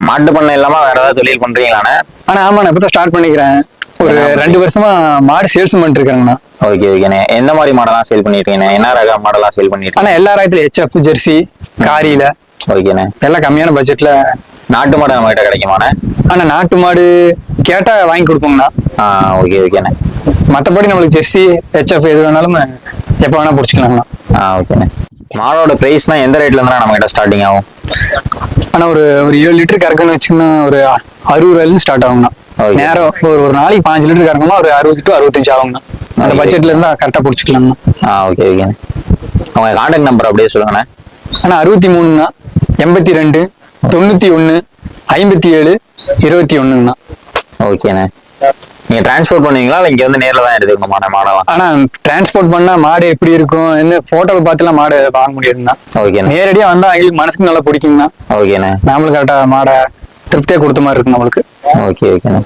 மாட்டு பண்ணை இல்லாம வேற ஏதாவது தொழில் பண்றீங்களாண்ணே? ஆனா ஆமாண்ணா இப்பதான் ஸ்டார்ட் பண்ணிக்கிறேன். ஒரு 2 வருஷமா மாடு சேல்ஸ் பண்ணிட்டு இருக்கிறேங்கண்ணா. ஓகே ஓகேண்ணே. எந்த மாதிரி மாடெல்லாம் சேல் பண்ணிருக்கீங்க? என்ன ரக மாடெல்லாம் சேல் பண்ணிருக்கீங்க? ஆனா எல்லா ரகத்துல HF ஜெர்சி காரியில ஓகேண்ணே. எல்லாம் கம்மியான பட்ஜெட்ல. நாட்டு மாடு நம்ம கிட்ட கிடைக்குமாண்ணே? ஆனா நாட்டு மாடு கேட்டா வாங்கி கொடுப்போங்கண்ணா. ஓகே ஓகேண்ணே. மத்தபடி நம்மளுக்கு ஜெர்சி HF எது வேணாலும் எப்ப வேணா பிடிச்சிக்கலாங்கண்ணா. ஓகேண்ணே. மாடோட பிரைஸ்னா எந்த ரேட்ல இருந்தா நம்ம கிட்ட ஸ்டார்டிங் ஆகும்? ஆனா ஒரு 7 லிட்டர் கறக்குன்னு வச்சுக்கோன்னா ஒரு 60 ரூபாயில ஸ்டார்ட் ஆகுங்கண்ணா. நேரம் ஒரு நாளைக்கு 5 லிட்டர் கறக்கணும்னா ஒரு 60 to 65 ஆகுங்கண்ணா. அந்த பட்ஜெட்ல இருந்தா கரெக்டா பிடிச்சிக்கலாங்கண்ணா. ஓகே ஓகேண்ணே. உங்க கான்டாக்ட் நம்பர் அப்படியே சொல்லுங்கண்ணே. ஆனா 63ண்ணா 82 91 57 21ங்கண்ணா. ஓகேண்ணே. நீங்க டிரான்ஸ்போர்ட் பண்ணுவீங்களா இல்ல இங்க வந்து நேர்ல தான் எடுத்துக்கணுமா மாடெல்லாம்? ஆனா டிரான்ஸ்போர்ட் பண்ணா மாடு எப்படி இருக்கும் என்ன போட்டோவை பார்த்துலாம் மாடு வாங்க முடியாதுண்ணா. ஓகேண்ணே. நேரடியா வந்தா அவங்களுக்கு மனசுக்கு நல்லா பிடிக்குங்கண்ணா. ஓகேண்ணே. நாமளும் கரெக்டா மாடை திருப்தியா கொடுத்த மாதிரி இருக்கு நம்மளுக்கு. ஓகே ஓகேண்ணே.